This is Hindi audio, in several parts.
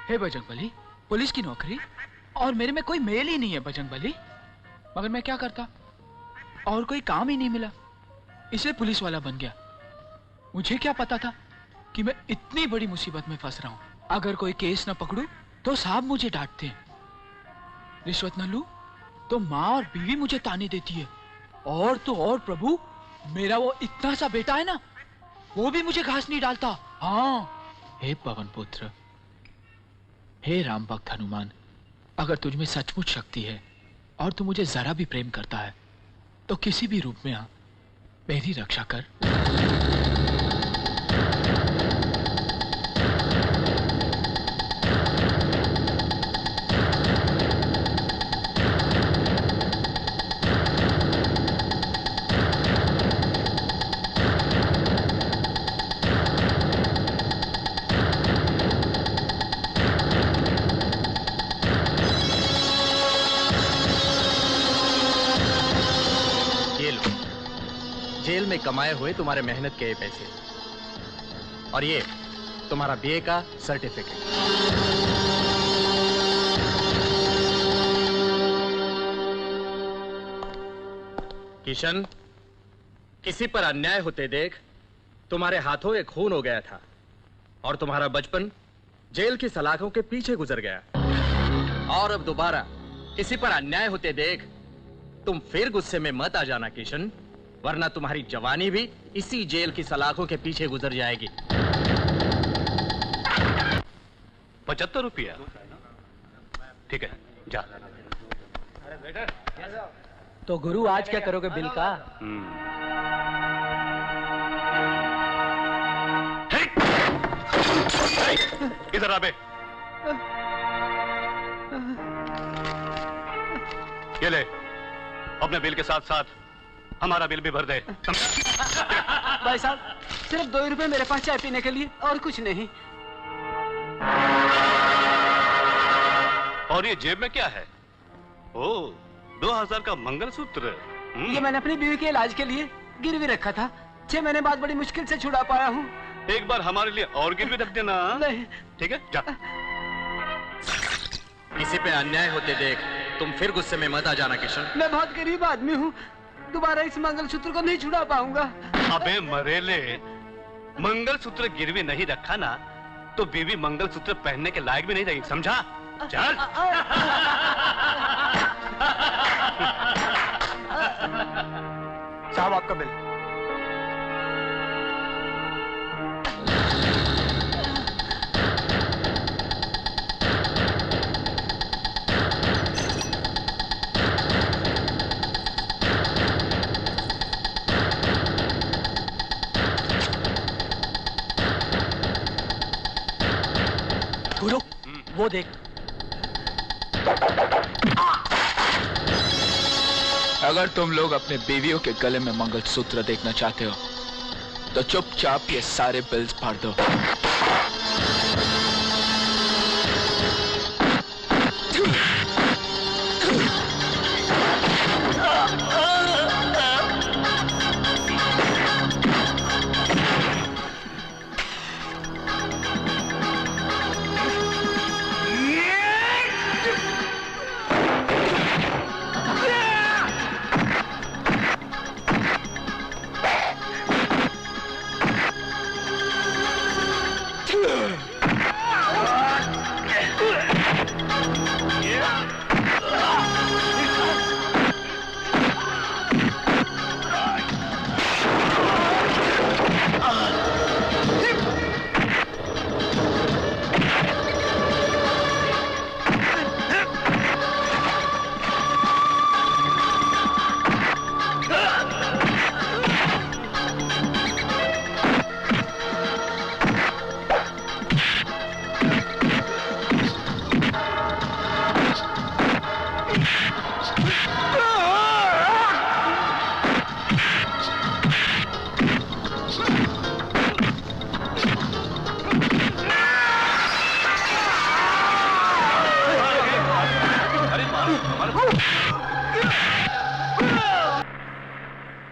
हे बजरंगबली, पुलिस की नौकरी और मेरे में कोई मेल ही नहीं है बजरंगबली। मगर मैं क्या करता, और कोई काम ही नहीं मिला, इसलिए पुलिस वाला बन गया। मुझे क्या पता था कि मैं इतनी बड़ी मुसीबत में फंस रहा हूं। अगर कोई केस न पकड़ूं तो साहब मुझे डांटते हैं, रिश्वत न लूं तो माँ और बीवी मुझे ताने देती है, और तो और प्रभु, मेरा वो इतना सा बेटा है ना, वो भी मुझे घास नहीं डालता। हाँ, हे पवन पुत्र, हे राम भक्त हनुमान, अगर तुझ में सचमुच शक्ति है और तू मुझे जरा भी प्रेम करता है तो किसी भी रूप में आ, मेरी रक्षा कर। जेल में कमाए हुए तुम्हारे मेहनत के ये पैसे, और ये तुम्हारा बीए का सर्टिफिकेट। किशन, किसी पर अन्याय होते देख तुम्हारे हाथों एक खून हो गया था, और तुम्हारा बचपन जेल की सलाखों के पीछे गुजर गया। और अब दोबारा किसी पर अन्याय होते देख तुम फिर गुस्से में मत आ जाना किशन, वरना तुम्हारी जवानी भी इसी जेल की सलाखों के पीछे गुजर जाएगी। 75 रुपया, ठीक है, जा। तो गुरु आज क्या करोगे बिल का? इधर आ बे। ये ले, अपने बिल के साथ साथ हमारा बिल भी भर दे। भाई साहब, सिर्फ 2 रुपए मेरे पास चाय पीने के लिए, और कुछ नहीं। और ये जेब में क्या है? ओह, 2000 का मंगलसूत्र। ये मैंने अपनी बीवी के इलाज के लिए गिरवी रखा था। 6 महीने बाद बड़ी मुश्किल से छुड़ा पाया हूँ। एक बार हमारे लिए और गिरवी रख देना। नहीं। ठीक है, जा। किसी पे अन्याय होते देख तुम फिर गुस्से में मत आ जाना किशन। मैं बहुत गरीब आदमी हूँ, दोबारा इस मंगलसूत्र को नहीं छुड़ा पाऊंगा। अबे मरेले, मंगलसूत्र गिरवी नहीं रखा ना तो बीवी मंगलसूत्र पहनने के लायक भी नहीं रहेगी, समझा? चल। साहब, आपका बिल। गुरु, वो देख। अगर तुम लोग अपने बीवियों के गले में मंगलसूत्र देखना चाहते हो तो चुपचाप ये सारे बिल्स फाड़ दो।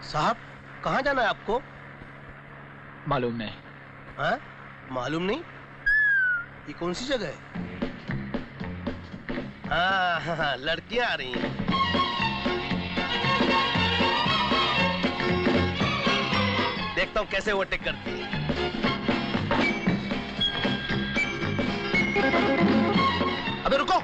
साहब, कहाँ जाना है आपको? मालूम नहीं। हाँ? मालूम नहीं? ये कौन सी जगह है? हाँ, लड़कियां आ रही हैं। देखता हूँ कैसे ओवरटेक करती है। अबे रुको।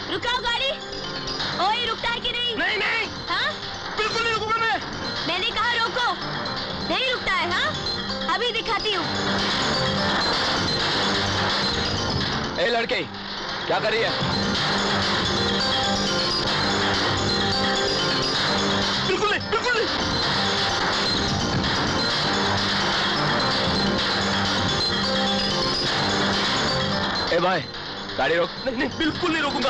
रुकाओ गाड़ी। ओए रुकता है कि नहीं? नहीं नहीं, हाँ? बिल्कुल नहीं रुकूंगा मैं। मैंने कहा रोको। नहीं रुकता है? हाँ, अभी दिखाती हूँ। ए लड़के, क्या कर रही है? बिल्कुल नहीं, बिल्कुल नहीं। ए भाई, गाड़ी रोक। नहीं नहीं, बिल्कुल नहीं रोकूंगा।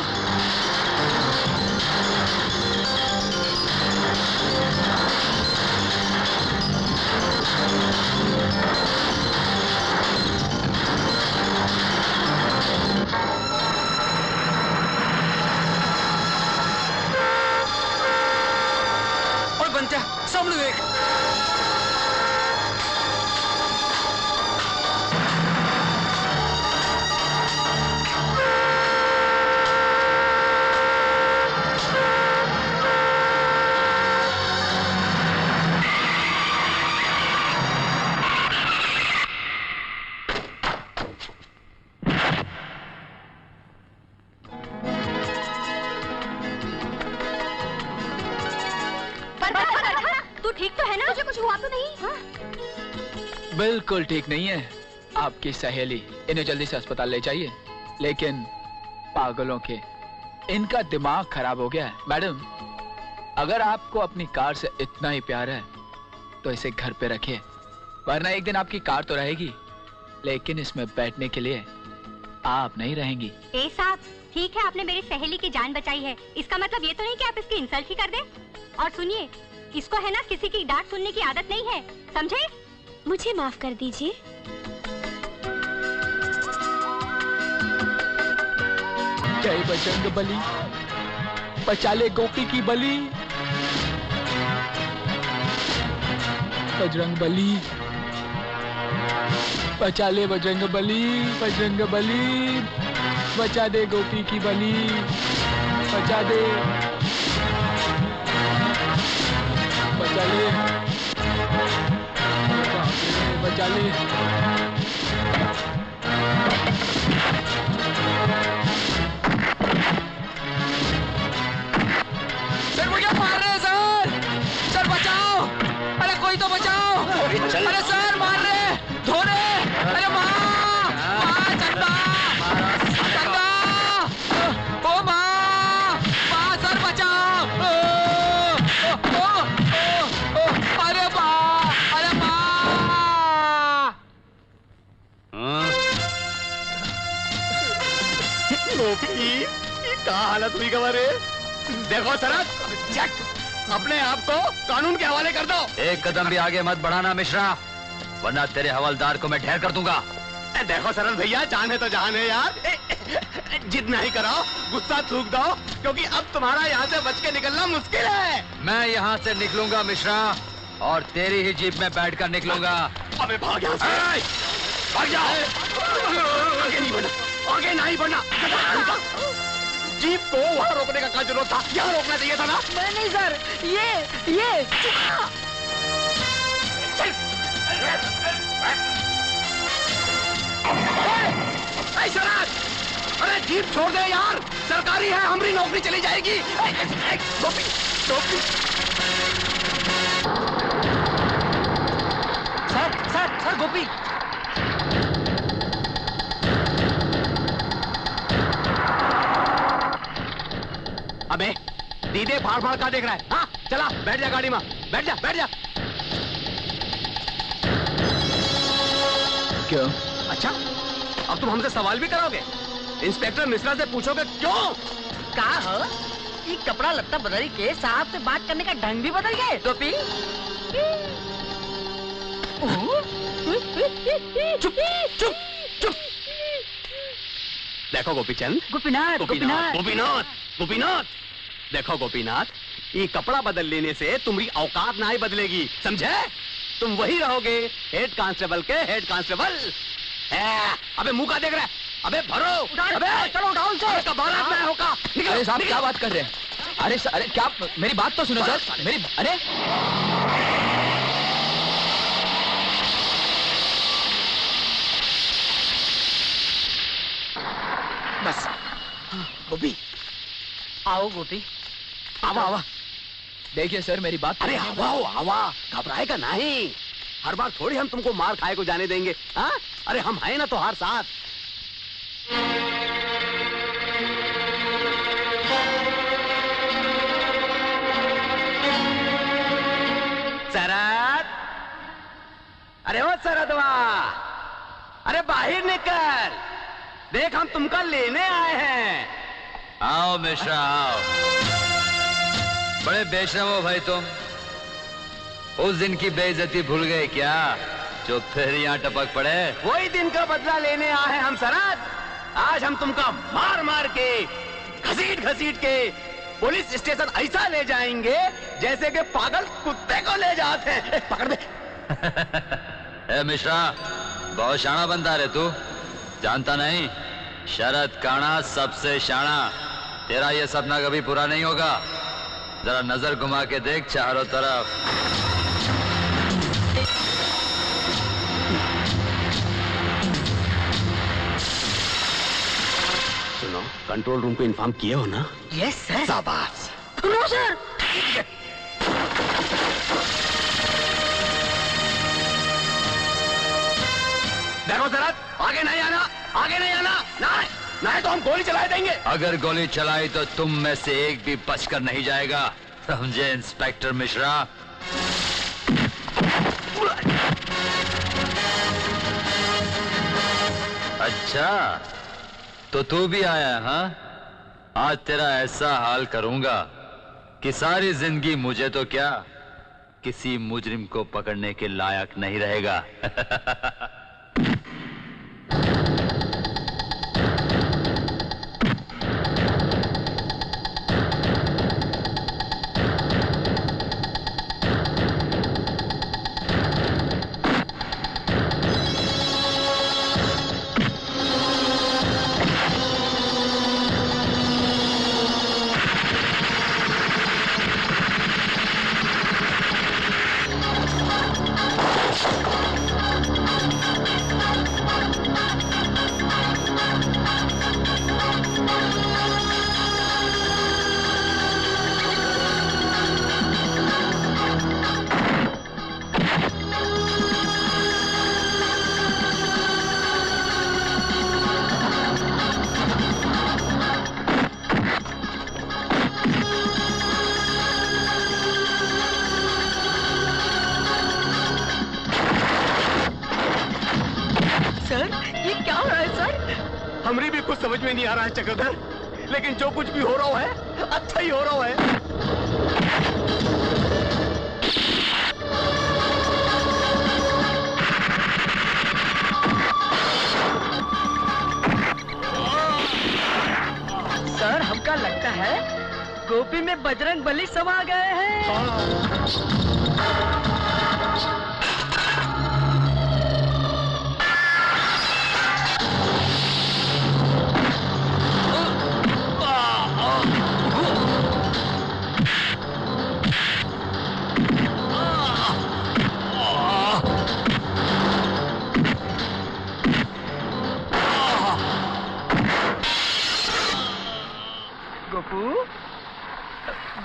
और बंचा, सामने देख। तू ठीक तो है ना? मुझे कुछ हुआ तो नहीं? हाँ? बिल्कुल ठीक नहीं है आपकी सहेली। इन्हें जल्दी से अस्पताल ले जाइए। लेकिन पागलों के, इनका दिमाग खराब हो गया है। मैडम, अगर आपको अपनी कार से इतना ही प्यार है तो इसे घर पे रखिए, वरना एक दिन आपकी कार तो रहेगी लेकिन इसमें बैठने के लिए आप नहीं रहेंगी। ए साहब, ठीक है आपने मेरी सहेली की जान बचाई है, इसका मतलब ये तो नहीं कि आप इसकी इंसल्ट ही कर दें। और सुनिए, इसको है ना किसी की डांट सुनने की आदत नहीं है, समझे? मुझे माफ कर दीजिए। जय बजरंग बली, बचा ले गोपी की बली। बजरंग बली, बचा ले बजरंग बली। बजरंग बली, बचा दे गोपी की बली। बचा दे, बचा ले, बचा ले। सर मुझे मार रहे हैं सर। सर बचाओ, अरे कोई तो बचाओ। अरे सर मार रहे, धो रहे। अरे माँ, माँ चंदा, चंदा, ओ माँ, माँ सर बचाओ। अरे माँ, अरे माँ। गोपी, क्या हालत हुई हमारे? देखो सरक, चेक, अपने आप को कानून के हवाले कर दो। एक कदम भी आगे मत बढ़ाना मिश्रा, वरना तेरे हवलदार को मैं ढेर कर दूंगा। देखो सरल भैया, जान है तो जान है यार। जिद नहीं कराओ, गुस्सा थूक दो, क्योंकि अब तुम्हारा यहाँ से बच के निकलना मुश्किल है। मैं यहाँ से निकलूंगा मिश्रा, और तेरी ही जीप में बैठकर निकलूंगा। अबे भाग यहाँ से। भाग जाओ। आगे नहीं बढ़ना, आगे नहीं बढ़ना। जीप को वहाँ रोकने का क्या जरूरत था? यहाँ रोकना चाहिए था ना? नहीं सर, ये अरे जीप छोड़ दे यार, सरकारी है, हमारी नौकरी चली जाएगी। गोपी, गोपी। सर गोपी। अबे दीदे फाड़ फाड़ का देख रहा है? हाँ चला, बैठ जा गाड़ी में, बैठ जा, बैठ जा। क्यों? अच्छा, अब तुम हमसे सवाल भी करोगे? इंस्पेक्टर मिश्रा से पूछोगे क्यों? कहा हो ये कपड़ा लत्ता बदल के साहब से बात करने का ढंग भी बदल गए टोपी। चुप चुप चुप। देखो गोपीचंद, गोपीनाथ गोपीनाथ गोपीनाथ गोपीनाथ, देखो गोपीनाथ, ये कपड़ा बदल लेने से तुम्हारी औकात ना ही बदलेगी, समझे? तुम वही रहोगे, हेड कांस्टेबल के हेड कांस्टेबल। अबे मुंह का देख रहा है? अबे भरो, अबे चलो उठाओ उसे। कबाड़त में होगा। अरे साहब क्या बात कर रहे हैं? अरे क्या, मेरी बात तो सुनो सर, मेरी, अरे बस गोपी, आओ गोपी, आवा आवा। देखिए सर मेरी बात। अरे आवा आवा, घबराएगा नहीं। हर बार थोड़ी हम तुमको मार खाए को जाने देंगे। हाँ, अरे हम हैं ना तुम्हारे साथ। शरद, अरे वो शरदवा, अरे बाहर निकल, देख हम तुमको लेने आए हैं। आओ मिश्रा आओ। बड़े बेशरम हो भाई तुम। उस दिन की बेइज्जती भूल गए क्या जो फिर यहाँ टपक पड़े? वही दिन का बदला लेने आए हैं हम शरद। आज हम तुमको मार मार के, घसीट घसीट के पुलिस स्टेशन ऐसा ले जाएंगे जैसे कि पागल कुत्ते को ले जाते हैं। पकड़ दे। ए मिश्रा, बहुत शाना बनता रे तू, जानता नहीं? शरद काना सबसे शाना। तेरा ये सपना कभी पूरा नहीं होगा। जरा नजर घुमा के देख चारों तरफ। सुनो, कंट्रोल रूम को इन्फॉर्म किए हो ना? Yes sir. शाबाश। No sir. देखो शरद, आगे नहीं आना, आगे नहीं आना, नहीं तो हम गोली चला देंगे। अगर गोली चलाई तो तुम में से एक भी बचकर नहीं जाएगा, समझे इंस्पेक्टर मिश्रा? अच्छा, तो तू भी आया? हाँ, आज तेरा ऐसा हाल करूंगा कि सारी जिंदगी मुझे तो क्या, किसी मुजरिम को पकड़ने के लायक नहीं रहेगा। हमरी भी कुछ समझ में नहीं आ रहा है चक्रधर, लेकिन जो कुछ भी हो रहा है अच्छा ही हो रहा है। सर हमका लगता है गोपी में बजरंग बली समा गए हैं।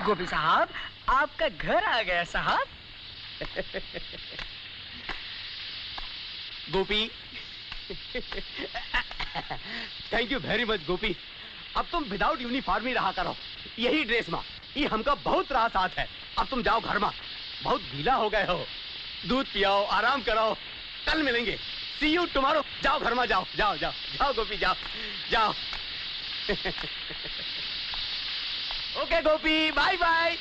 गोपी साहब, आपका घर आ गया साहब। गोपी, थैंक यू वेरी मच गोपी। अब तुम विदाउट यूनिफॉर्म ही रहा करो, यही ड्रेस में। ये हमका बहुत राहत साथ है। अब तुम जाओ घर में, बहुत गीला हो गए हो। दूध पियाओ, आराम कराओ, कल मिलेंगे। सी यू टुमारो। जाओ घर में जाओ, जाओ जाओ जाओ गोपी, जाओ जाओ। ओके गोपी, बाय बाय।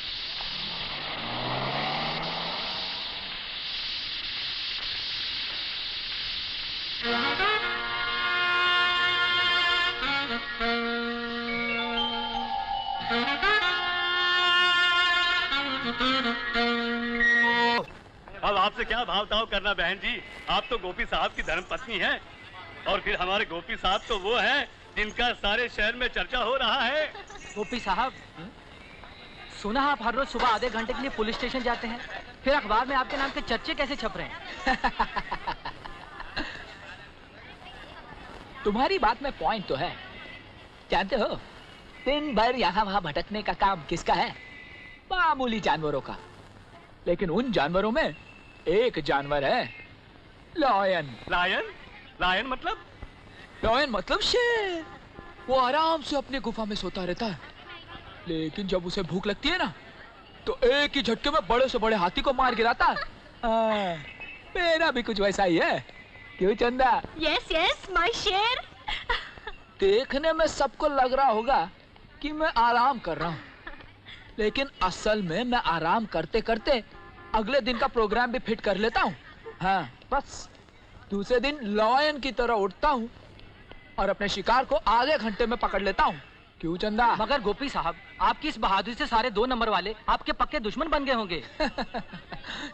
अब आपसे क्या भाव ताव करना बहन जी, आप तो गोपी साहब की धर्म पत्नी हैं, और फिर हमारे गोपी साहब तो वो हैं जिनका सारे शहर में चर्चा हो रहा है। गोपी साहब, सुना आप हर रोज सुबह आधे घंटे के लिए पुलिस स्टेशन जाते हैं, फिर अखबार में आपके नाम के चर्चे कैसे छप रहे हैं? तुम्हारी बात में पॉइंट तो है। जानते हो, दिन भर यहाँ वहाँ भटकने का काम किसका है? मामूली जानवरों का। लेकिन उन जानवरों में एक जानवर है, लायन। लायन? लायन मतलब? लायन मतलब शेर। वो आराम से अपनी गुफा में सोता रहता है, लेकिन जब उसे भूख लगती है ना, तो एक ही झटके में बड़े से बड़े हाथी को मार गिराता है। हाँ, मेरा भी कुछ वैसा ही है। क्यों चंदा? यस यस माय शेर। देखने में सबको लग रहा होगा कि मैं आराम कर रहा हूँ, लेकिन असल में मैं आराम करते करते अगले दिन का प्रोग्राम भी फिट कर लेता हूँ। हाँ, बस दूसरे दिन लायन की तरह उठता हूँ और अपने शिकार को आधे घंटे में पकड़ लेता हूँ। क्यों चंदा? मगर गोपी साहब, आपकी इस बहादुरी से सारे 2 नंबर वाले आपके पक्के दुश्मन बन गए होंगे।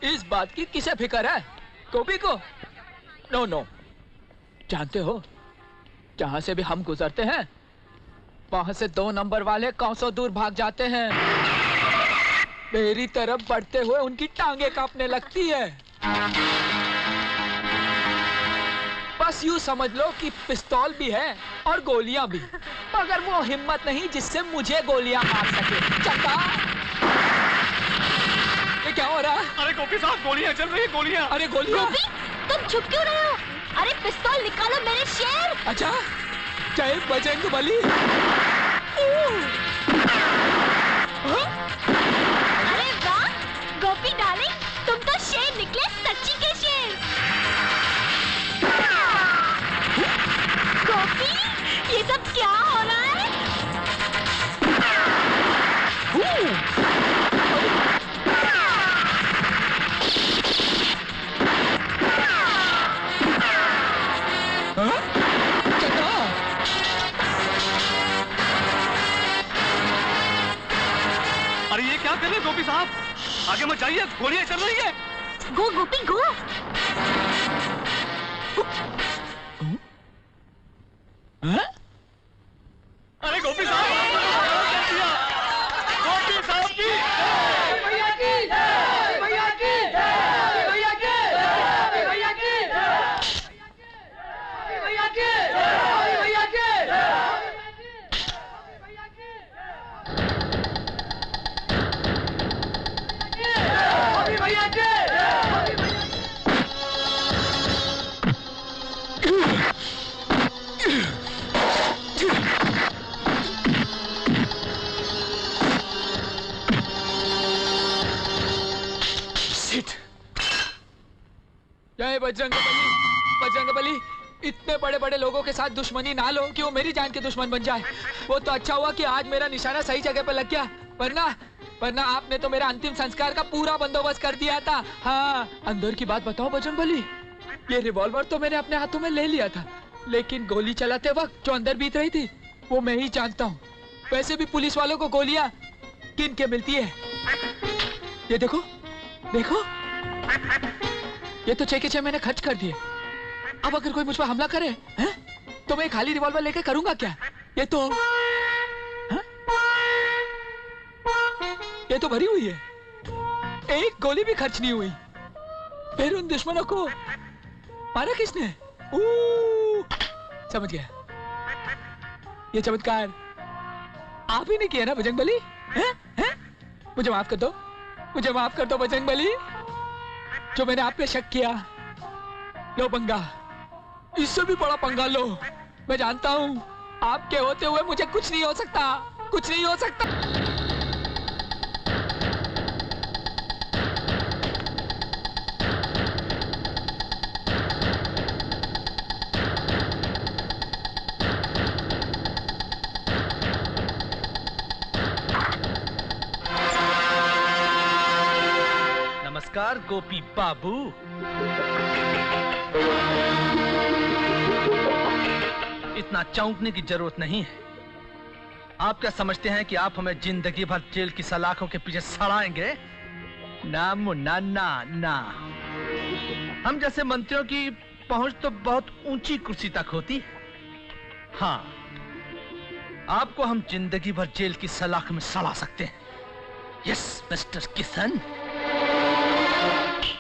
इस बात की किसे फिक्र है? गोपी को? No no. जानते हो, जहाँ से भी हम गुजरते हैं, वहां से 2 नंबर वाले कौसों दूर भाग जाते हैं। मेरी तरफ बढ़ते हुए उनकी टांगे कांपने लगती है। बस यूं समझ लो कि पिस्तौल भी है और गोलियां भी, मगर वो हिम्मत नहीं जिससे मुझे गोलियां मार सके। चंदा, ये क्या हो रहा है? अरे गोपी साहब, गोलियां चल रही है, गोलियां। अरे गोलियां? गोपी, तुम छुप क्यों रहे हो? अरे पिस्तौल निकालो मेरे शेर। अच्छा, जय बजरंगबली। अरे वाह गोपी डार्लिंग, तुम तो शेर निकले, सच्ची के शेर। गोपी, ये सब क्या हो रहा है? अरे ये क्या कर रहे हैं गोपी साहब? आगे मत जाइए, गोलियां चल रही है। गो गोपी गो। अरे गोपी साहब, गोपी साहब की भैया की, भैया की, भैया की, भैया की, भैया की, भैया की। जय बजरंगबली। बजरंगबली, इतने बड़े बड़े लोगों के साथ दुश्मनी ना लो कि वो मेरी जान के दुश्मन बन जाए। वो तो अच्छा हुआ कि आज मेरा निशाना सही जगह पर लग गया, वरना आपने तो मेरा अंतिम संस्कार का पूरा बंदोबस्त कर दिया था। हाँ, अंदर की बात बताओ बजरंगबली, ये रिवॉल्वर तो मैंने अपने हाथों में ले लिया था, लेकिन गोली चलाते वक्त जो अंदर बीत रही थी वो मैं ही जानता हूँ। वैसे भी पुलिस वालों को गोलियां किन के मिलती है? ये देखो देखो, ये तो 6 के 6 मैंने खर्च कर दिए। अब अगर कोई मुझ पर हमला करे हैं, तो मैं खाली रिवॉल्वर लेके करूंगा क्या? ये तो ये तो भरी हुई है, एक गोली भी खर्च नहीं हुई। फिर उन दुश्मनों को मारा किसने? समझ गया, ये चमत्कार आप ही ने किया ना बजरंगबली? मुझे माफ कर दो, मुझे माफ कर दो बजरंगबली, जो मैंने आप पे शक किया। लो पंगा, इससे भी बड़ा पंगा लो। मैं जानता हूं आपके होते हुए मुझे कुछ नहीं हो सकता, कुछ नहीं हो सकता। नमस्कार गोपी बाबू। इतना चौंकने की जरूरत नहीं है। आप क्या समझते हैं कि आप हमें जिंदगी भर जेल की सलाखों के पीछे सड़ाएंगे? ना मुन्ना, ना ना। हम जैसे मंत्रियों की पहुंच तो बहुत ऊंची कुर्सी तक होती। हाँ, आपको हम जिंदगी भर जेल की सलाख में सड़ा सकते हैं। Yes mister Kishan.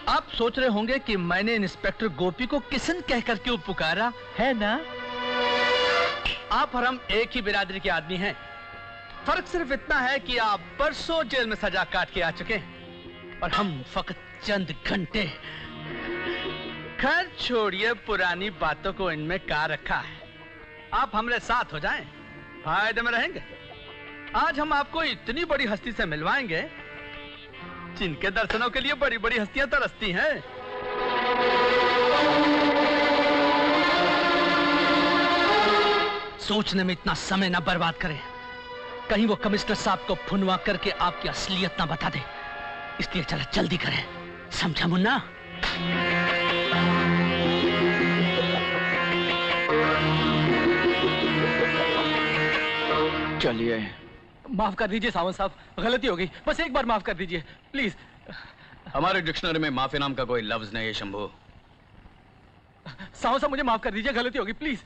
आप सोच रहे होंगे कि मैंने इंस्पेक्टर गोपी को किशन कहकर क्यों पुकारा है ना? आप और हम एक ही बिरादरी के आदमी हैं। फर्क सिर्फ इतना है कि आप बरसों जेल में सजा काट के आ चुके हैं और हम फकत चंद घंटे। खैर छोड़िए पुरानी बातों को, इनमें क्या रखा है। आप हमारे साथ हो जाएं, फायदे में रहेंगे। आज हम आपको इतनी बड़ी हस्ती से मिलवाएंगे जिनके दर्शनों के लिए बड़ी बड़ी हस्तियां तरसती हैं। सोचने में इतना समय ना बर्बाद करें, कहीं वो कमिश्नर साहब को फुनवा करके आपकी असलियत ना बता दे। इसलिए चला जल्दी करें, समझा मुन्ना? चलिए। माफ कर दीजिए सावंत साहब, गलती हो गई, बस एक बार माफ कर दीजिए प्लीज। हमारे डिक्शनरी में माफी नाम का कोई लफ्ज नहीं है शंभू। सावंत साहब मुझे माफ कर दीजिए, गलती हो गई प्लीज।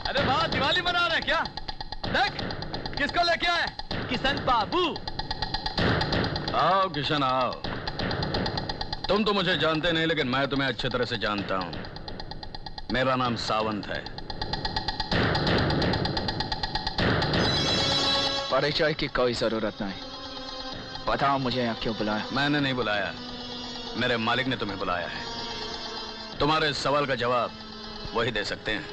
अरे वाह, दिवाली मना रहे क्या? देख किसको लेके आए? किशन बाबू। आओ किशन आओ। तुम तो मुझे जानते नहीं, लेकिन मैं तुम्हें अच्छी तरह से जानता हूं। मेरा नाम सावंत है। परिचय की कोई जरूरत नहीं। बताओ मुझे यहाँ क्यों बुलाया? मैंने नहीं बुलाया, मेरे मालिक ने तुम्हें बुलाया है। तुम्हारे इस सवाल का जवाब वही दे सकते हैं।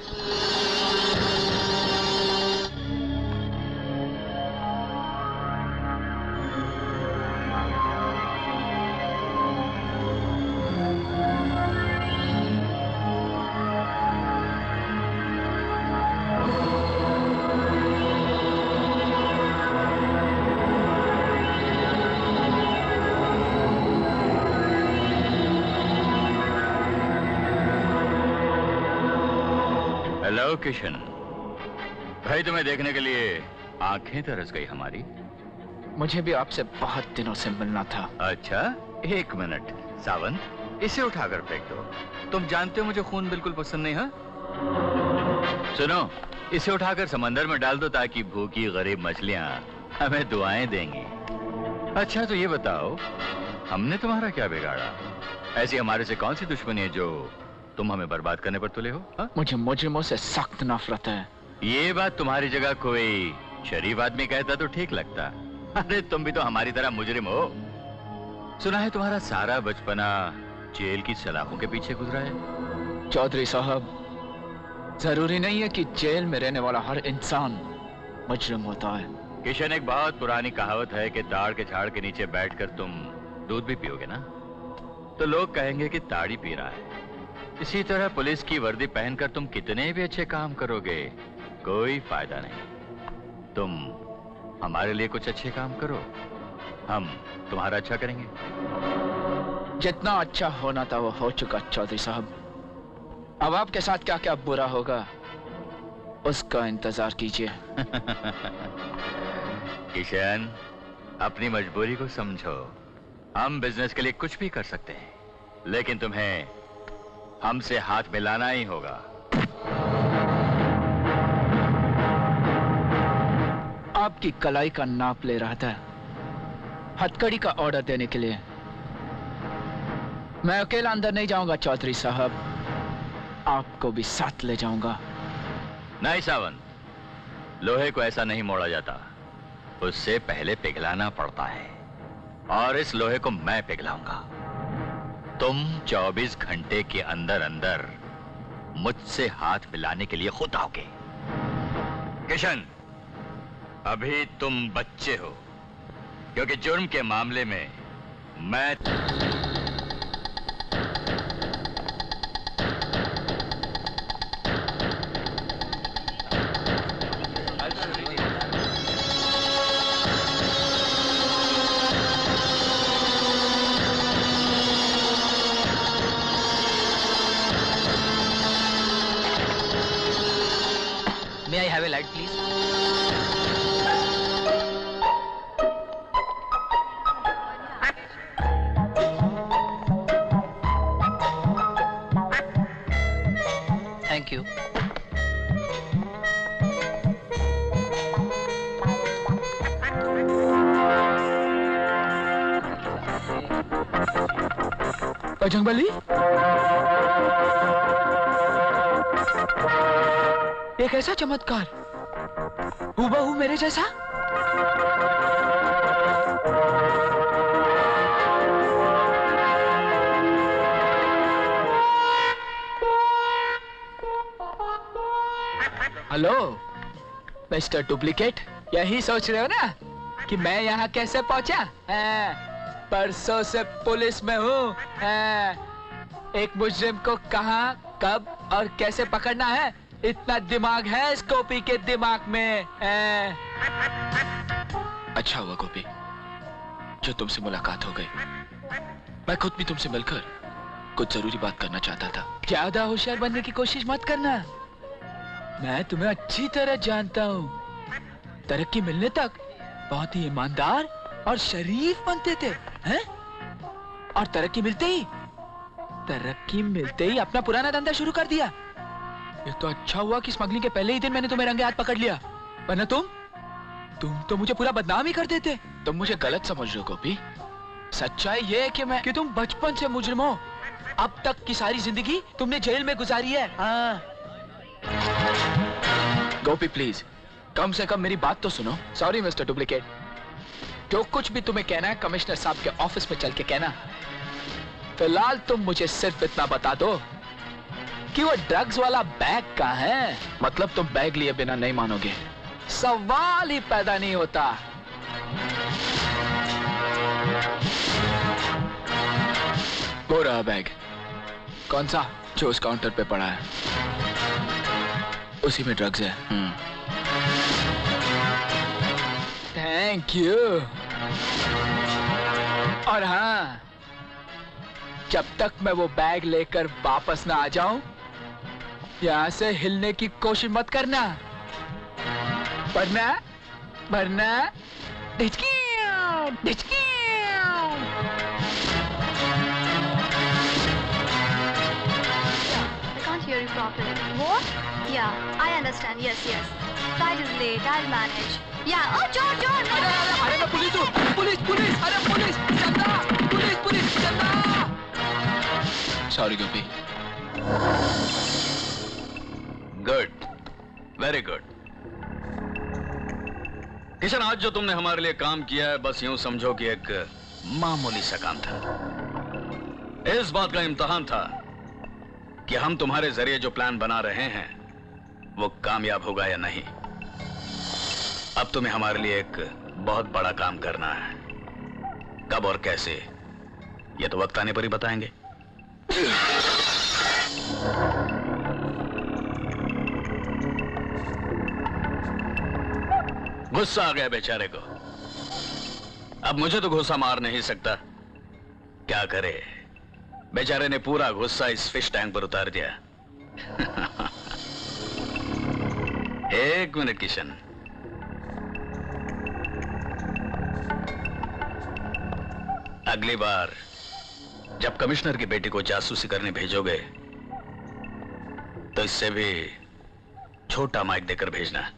हेलो किशन भाई, तुम्हें देखने के लिए आंखें तरस गई हमारी। मुझे भी आपसे बहुत दिनों से मिलना था। अच्छा एक मिनट सावंत, इसे उठाकर फेंक दो। तुम जानते हो मुझे खून बिल्कुल पसंद नहीं है। सुनो, इसे उठाकर समंदर में डाल दो ताकि भूखी गरीब मछलियां हमें दुआएं देंगी। अच्छा तो ये बताओ, हमने तुम्हारा क्या बिगाड़ा? ऐसी हमारे से कौन सी दुश्मनी है जो तुम हमें बर्बाद करने पर तुले हो? हा? मुझे मुजरिमों से सख्त नफरत है। ये बात तुम्हारी जगह कोई शरीफ आदमी कहता तो ठीक लगता। अरे तुम भी तो हमारी तरह मुजरिम हो। सुना है तुम्हारा सारा बचपना जेल की सलाखों के पीछे गुजरा है। चौधरी साहब, जरूरी नहीं है कि जेल में रहने वाला हर इंसान मुजरिम होता है। किशन, एक बहुत पुरानी कहावत है कि ताड़ के झाड़ के नीचे बैठकर तुम दूध भी पियोगे ना, तो लोग कहेंगे कि ताड़ी पी रहा है। इसी तरह पुलिस की वर्दी पहनकर तुम कितने भी अच्छे काम करोगे, कोई फायदा नहीं। तुम हमारे लिए कुछ अच्छे काम करो, हम तुम्हारा अच्छा करेंगे। जितना अच्छा होना था वो हो चुका चौधरी साहब। अब आपके साथ क्या क्या बुरा होगा उसका इंतजार कीजिए। किशन, अपनी मजबूरी को समझो। हम बिजनेस के लिए कुछ भी कर सकते हैं, लेकिन तुम्हें हमसे हाथ मिलाना ही होगा। आपकी कलाई का नाप ले रहा था हथकड़ी का ऑर्डर देने के लिए। मैं अकेला अंदर नहीं जाऊंगा चौधरी साहब, आपको भी साथ ले जाऊंगा। नहीं सावंत, लोहे को ऐसा नहीं मोड़ा जाता, उससे पहले पिघलाना पड़ता है, और इस लोहे को मैं पिघलाऊंगा। तुम 24 घंटे के अंदर अंदर मुझसे हाथ मिलाने के लिए खुद आओगे। किशन, अभी तुम बच्चे हो, क्योंकि जुर्म के मामले में मैं have a light please? Thank you. Bajrang Bali, एक ऐसा चमत्कार हूबहू मेरे जैसा। हेलो मिस्टर डुप्लीकेट, यही सोच रहे हो ना कि मैं यहाँ कैसे पहुंचा? परसों से पुलिस में हूँ। एक मुजरिम को कहाँ, कब और कैसे पकड़ना है, इतना दिमाग है इस गोपी के दिमाग में। अच्छा हुआ गोपी जो तुमसे मुलाकात हो गई। मैं खुद भी तुमसे मिलकर कुछ जरूरी बात करना चाहता था। ज्यादा होशियार बनने की कोशिश मत करना, मैं तुम्हें अच्छी तरह जानता हूँ। तरक्की मिलने तक बहुत ही ईमानदार और शरीफ बनते थे, हैं? और तरक्की मिलते ही अपना पुराना धंधा शुरू कर दिया। ये तो अच्छा हुआ कि स्मगलिंग के पहले ही दिन मैंने तुम्हें रंगे हाथ पकड़ लिया, वरना तुम तो मुझे पूरा बदनाम ही कर देते। तुम मुझे गलत समझ रहे हो गोपी। सच्चाई ये है कि तुम बचपन से मुजरिम हो। अब तक की सारी जिंदगी तुमने जेल में गुजारी है। गोपी प्लीज कम से कम मेरी बात तो सुनो। सॉरी मिस्टर डुप्लीकेट, जो कुछ भी तुम्हें कहना है कमिश्नर साहब के ऑफिस में चल के कहना। फिलहाल तुम मुझे सिर्फ इतना बता दो कि वो ड्रग्स वाला बैग कहाँ है। मतलब तुम बैग लिए बिना नहीं मानोगे, सवाल ही पैदा नहीं होता। वो रहा बैग। कौन सा? जो उस काउंटर पे पड़ा है, उसी में ड्रग्स है। Thank you. और हाँ, जब तक मैं वो बैग लेकर वापस ना आ जाऊं, यहां से हिलने की कोशिश मत करना, वरना ढिचकी। I can't hear you properly. What? Yeah, I understand. Yes. Flight is late. I'll manage. Yeah. Oh, John. अरे मैं पुलिस हूँ। पुलिस, अरे police, Chanda, police, Chanda. Sorry Gopi. Good, very good. Kishan, आज जो तुमने हमारे लिए काम किया है, बस यूं समझो कि एक मामूली सा काम था। इस बात का इम्तिहान था कि हम तुम्हारे जरिए जो प्लान बना रहे हैं वो कामयाब होगा या नहीं। अब तुम्हें हमारे लिए एक बहुत बड़ा काम करना है। कब और कैसे, ये तो वक्त आने पर ही बताएंगे। गुस्सा आ गया बेचारे को। अब मुझे तो गुस्सा मार नहीं सकता, क्या करे, बेचारे ने पूरा गुस्सा इस फिश टैंक पर उतार दिया। एक मिनट किशन, अगली बार जब कमिश्नर की बेटी को जासूसी करने भेजोगे तो इससे भी छोटा माइक देकर भेजना।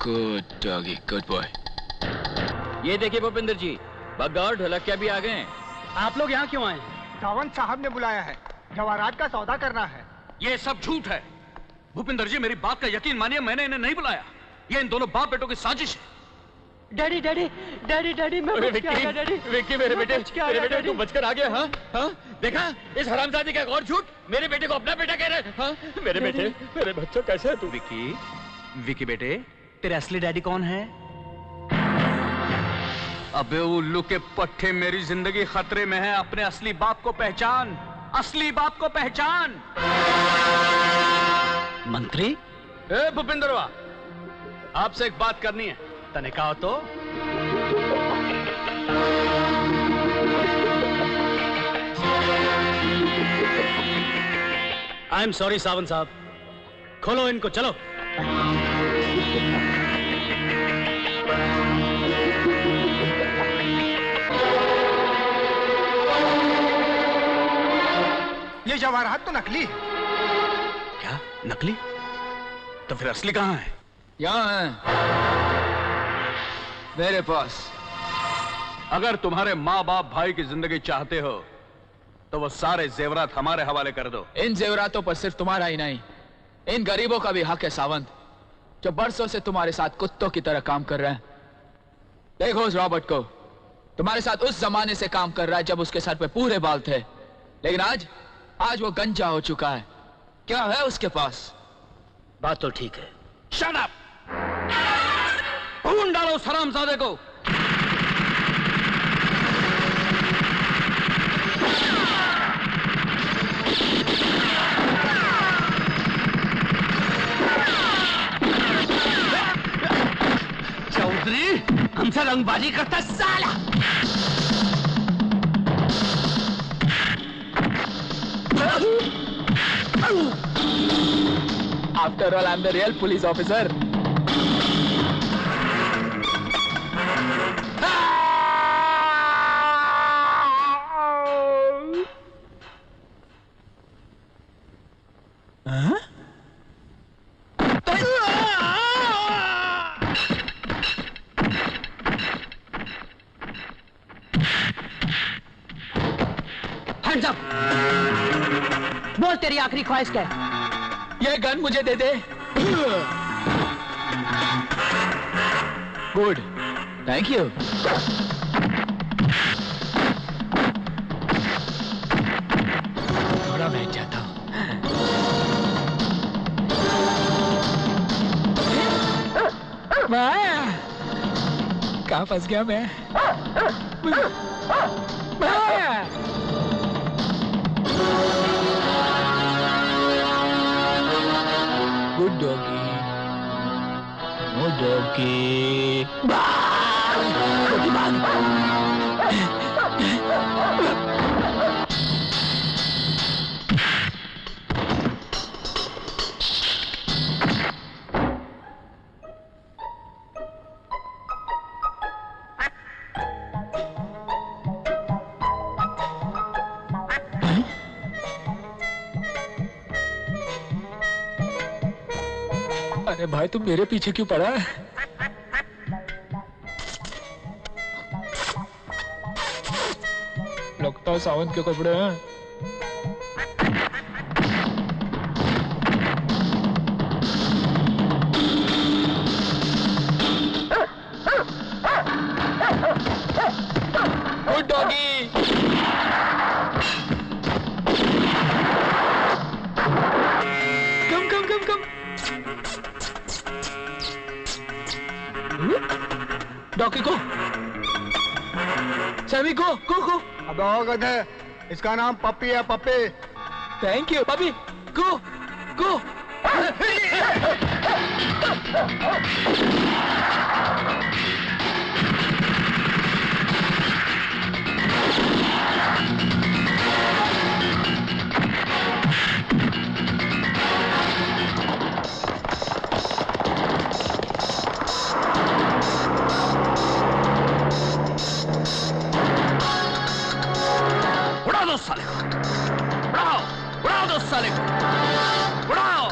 Good doggy, good boy. ये देखिए भूपिंदर जी, बग्गा ढोलकिया भी आ गए हैं। आप लोग यहाँ क्यों आए? सावंत साहब ने बुलाया है, जवाहरात का सौदा करना है। ये सब झूठ है। भूपिंदर जी, मेरी बात का यकीन मानिए, मैंने इन्हें नहीं बुलाया। ये इन दोनों बाप बेटों की साजिश है। डैडी मैं बच गया। डैडी विक्की मेरे बेटे तू बचकर आ गया। हाँ देखा इस हरामजादी का एक और झूठ। मेरे बेटे को अपना बेटा कह रहे हैं। हाँ मेरे बेटे, मेरे बच्चों कैसे है तू? विकी बेटे, तेरे असली डैडी कौन है? अबे उल्लू के पट्टे, मेरी जिंदगी खतरे में है। अपने असली बाप को पहचान, असली बाप को पहचान। मंत्री? ए भूपिंदरवा, आपसे एक बात करनी है। तने कहा तो आई एम सॉरी सावंत साहब, खोलो इनको, चलो। ये जवाहरात तो नकली है। क्या नकली? तो फिर असली कहाँ है? यहाँ है, मेरे पास। अगर तुम्हारे माँ बाप भाई की जिंदगी चाहते हो तो वो सारे जेवरात हमारे हवाले कर दो। इन जेवरातों पर सिर्फ तुम्हारा ही नहीं, इन गरीबों का भी हक है सावंत, जो बरसों से तुम्हारे साथ कुत्तों की तरह काम कर रहे हैं। देखो उस रॉबर्ट को, तुम्हारे साथ उस जमाने से काम कर रहा है जब उसके सर पे पूरे बाल थे, लेकिन आज वो गंजा हो चुका है। क्या है उसके पास? बात तो ठीक है। Shut up! ढूंढ डालो उस हरामजादे को। चौधरी, हमसे रंगबाजी करता साला। After all, I'm the real police officer. Huh? Hands up! बोल तेरी आखिरी ख्वाहिश क्या है? ये गन मुझे दे दे। Good, thank you. थोड़ा बैठ जाता हूँ। कहाँ फंस गया मैं? Good doggy. Good doggy. अरे भाई, तुम मेरे पीछे क्यों पड़ा है? लगता है सावंत के कपड़े हैं। Good doggy. कम। डॉकी को, सभी को। अब गध है, इसका नाम पप्पी है, पप्पी। थैंक यू पप्पी। को उड़ा दो साले को, उड़ाओ दो साले को, उड़ाओ।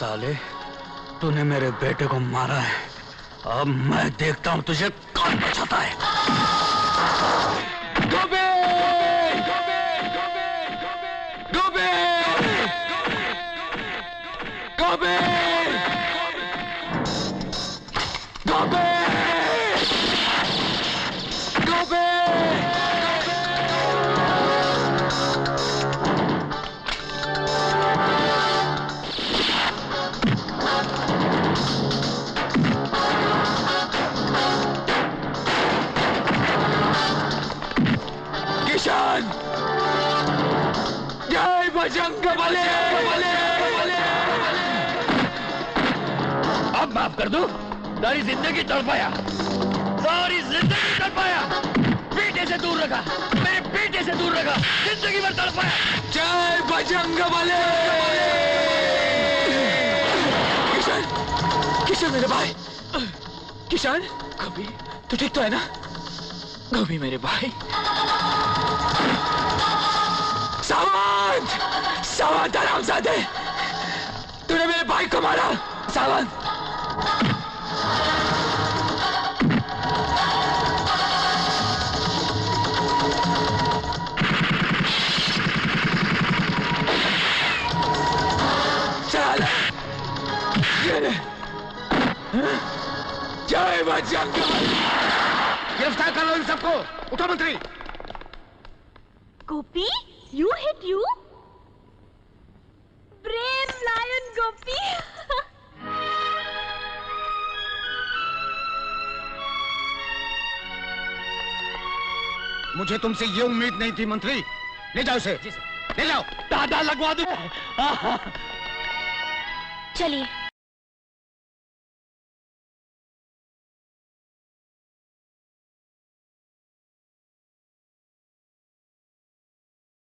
साले, तूने मेरे बेटे को मारा है। अब मैं देखता हूं तुझे कौन बचाता है। गोपी! गोपी! गोपी! गोपी! गोपी! किशन! जय बजरंगबली! अब माफ कर दूं? सारी जिंदगी तड़पाया, सारी जिंदगी तड़पाया, बेटे से दूर रखा, मेरे बेटे से दूर रखा, जिंदगी भर तड़पाया। जय बजरंगबली! किशन! किशन मेरे भाई! किशन! गोपी, तू ठीक तो है ना? गोपी मेरे भाई। सावंत! सावंत हरामजादे! तूने मेरे भाई को मारा! सावंत! चल! जय बजरंगबली! गिरफ्तार कर लो इन सबको! उठो मंत्री! गोपी, you hit you? Brave lion, गोपी। मुझे तुमसे ये उम्मीद नहीं थी मंत्री। ले जाओ इसे। ले जाओ। दादा लगवा दूं। चलिए।